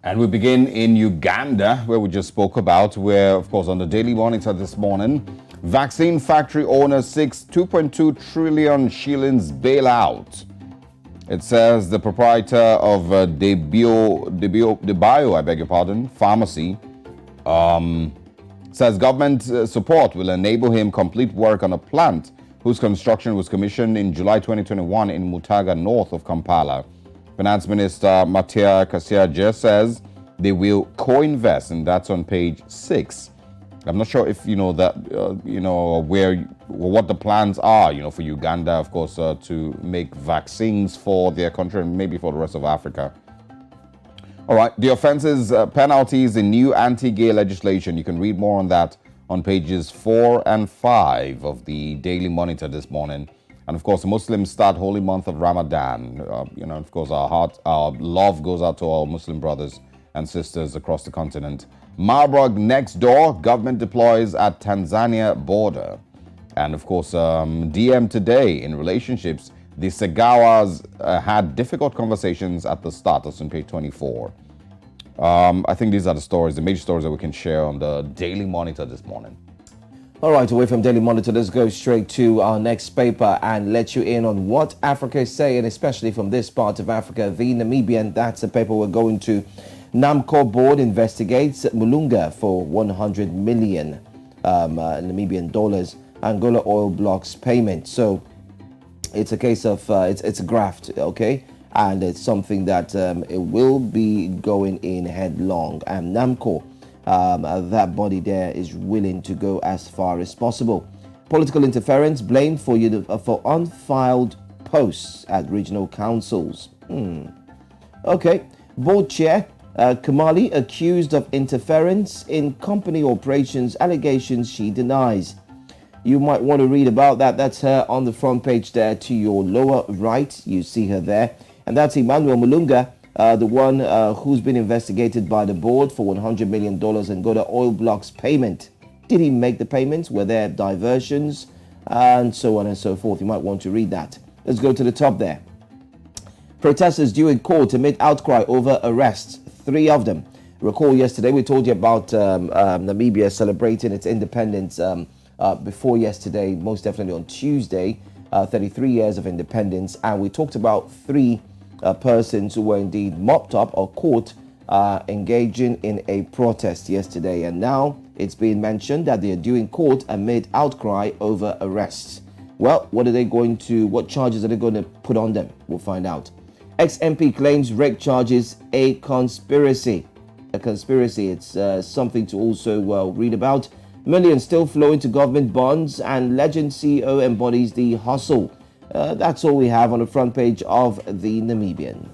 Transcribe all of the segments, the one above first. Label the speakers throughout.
Speaker 1: And we begin in Uganda, where we just spoke about, where, of course, on the Daily Monitor this morning, vaccine factory owner seeks 2.2 trillion shillings bailout. It says the proprietor of Debio, I beg your pardon, pharmacy, says government support will enable him complete work on a plant whose construction was commissioned in July 2021 in Mutaga, north of Kampala. Finance Minister Matia Kasiaje says they will co-invest, and that's on page 6. I'm not sure if you know that, what the plans are, for Uganda, of course, to make vaccines for their country and maybe for the rest of Africa. All right, the offenses, penalties in new anti-gay legislation. You can read more on that on pages 4 and 5 of the Daily Monitor this morning. And of course, Muslims start holy month of Ramadan. Of course, our love goes out to all Muslim brothers and sisters across the continent. Marburg next door, government deploys at Tanzania border. And of course, DM today in relationships, the Segawas had difficult conversations at the start. That's on page 24. I think these are the major stories that we can share on the Daily Monitor this morning.
Speaker 2: All right, away from Daily Monitor, let's go straight to our next paper and let you in on what Africa is saying, especially from this part of Africa, the Namibian. That's the paper we're going to. NAMCO board investigates Mulunga for 100 million Namibian dollars Angola oil blocks payment. So it's a case of it's a graft, okay, and it's something that it will be going in headlong. And NAMCO, that body there, is willing to go as far as possible. Political interference blamed for unfiled posts at regional councils. Okay, board chair Kamali accused of interference in company operations, allegations she denies. You might want to read about that. That's her on the front page there to your lower right. You see her there. And that's Emmanuel Mulunga, the one who's been investigated by the board for $100 million Angola oil blocks payment. Did he make the payments? Were there diversions? And so on and so forth. You might want to read that. Let's go to the top there. Protesters due in court amid outcry over arrests. 3 of them. Recall yesterday we told you about Namibia celebrating its independence before yesterday, most definitely on Tuesday, 33 years of independence. And we talked about 3 persons who were indeed mopped up or caught engaging in a protest yesterday. And now it's being mentioned that they are due in court amid outcry over arrests. Well, what charges are they going to put on them? We'll find out. Ex-MP claims rape charges a conspiracy. It's something to also read about. Millions still flow into government bonds, and legend CEO embodies the hustle. That's all we have on the front page of the Namibian.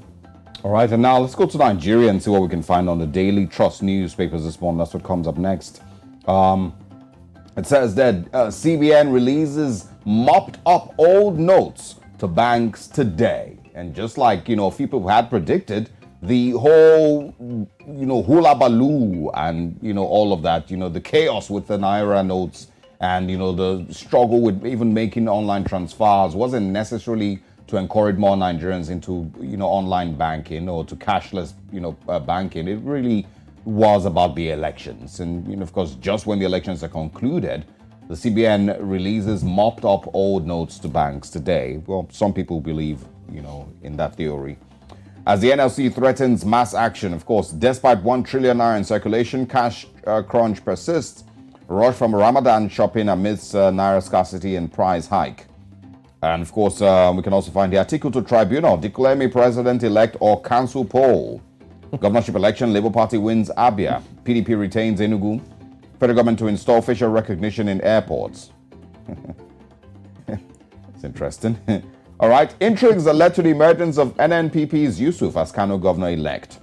Speaker 1: All right, and now let's go to Nigeria and see what we can find on the Daily Trust newspapers this morning. That's what comes up next. It says that CBN releases mopped up old notes to banks today. And just like, people had predicted, the whole, hula baloo and, all of that, the chaos with the Naira notes and, the struggle with even making online transfers wasn't necessarily to encourage more Nigerians into, online banking or to cashless, banking. It really was about the elections. And, of course, just when the elections are concluded, the CBN releases mopped up old notes to banks today. Well, some people believe, in that theory. As the NLC threatens mass action, of course, despite 1 trillion naira in circulation, cash crunch persists. Rush from Ramadan shopping amidst naira scarcity and price hike. And of course, we can also find the article to Tribunal, declare me president-elect or cancel poll. Governorship election, Labour Party wins Abia. PDP retains Enugu. Federal government to install facial recognition in airports. It's interesting. All right, intrigues that led to the emergence of NNPP's Yusuf as Kano governor-elect.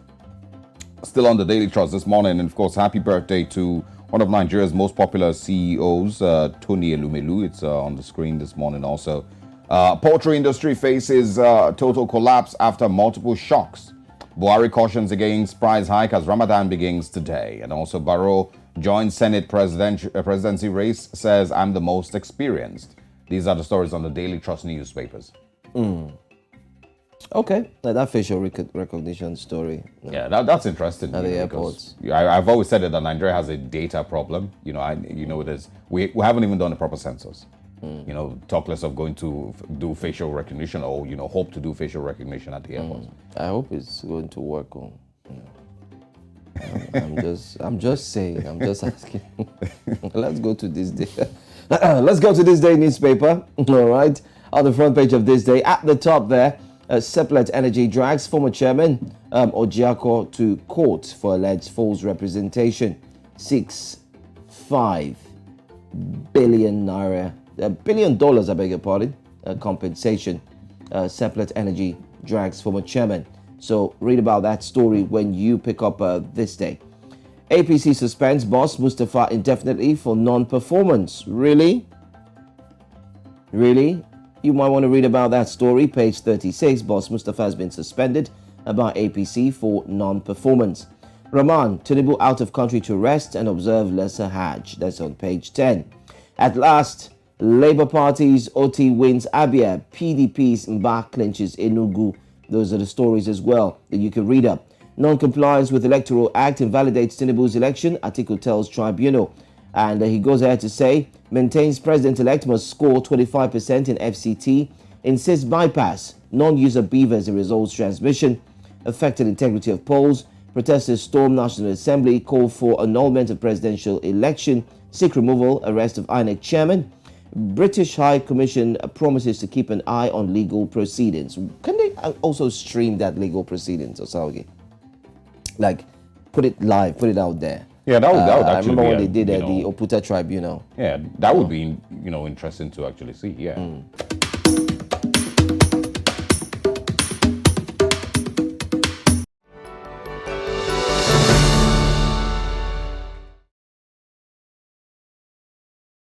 Speaker 1: Still on the Daily Trust this morning, and of course, happy birthday to one of Nigeria's most popular CEOs, Tony Elumelu. It's on the screen this morning also. Poultry industry faces total collapse after multiple shocks. Buhari cautions against price hike as Ramadan begins today. And also Barrow joins Senate presidency race, says I'm the most experienced. These are the stories on the Daily Trust newspapers.
Speaker 2: Okay, that facial recognition story.
Speaker 1: Yeah, that's interesting.
Speaker 2: At the
Speaker 1: because
Speaker 2: airports.
Speaker 1: I've always said that Nigeria has a data problem. We haven't even done the proper census. Talk less of going to do facial recognition or hope to do facial recognition at the airport.
Speaker 2: I hope it's going to work on. I'm just saying. I'm just asking. Let's go to this day. Let's go to this day newspaper. All right. On the front page of this day, at the top there, Seplat Energy drags former chairman Ojiako to court for alleged false representation. 6.5 billion naira, $1 billion, I beg your pardon, compensation. Seplat Energy drags former chairman. So read about that story when you pick up this day. APC suspends boss Mustafa indefinitely for non-performance. Really? Really? You might want to read about that story. Page 36, boss Mustafa has been suspended by APC for non-performance. Rahman, Tinubu out of country to rest and observe lesser Hajj. That's on page 10. At last, Labour Party's OT wins Abia. PDP's Mba clinches Enugu. Those are the stories as well that you can read up. Non-compliance with Electoral Act invalidates Tinubu's election, Atiku tells Tribunal. And he goes ahead to say, maintains President-elect must score 25% in FCT, insists bypass, non-user beavers in results transmission, affected integrity of polls, protesters storm National Assembly, call for annulment of presidential election, seek removal, arrest of INEC chairman. British High Commission promises to keep an eye on legal proceedings. Can they also stream that legal proceedings, Osaugi? Like, put it live, put it out there.
Speaker 1: Yeah, that would actually
Speaker 2: I remember
Speaker 1: be
Speaker 2: when they did the Oputa Tribunal.
Speaker 1: Yeah, that would be interesting to actually see. Yeah.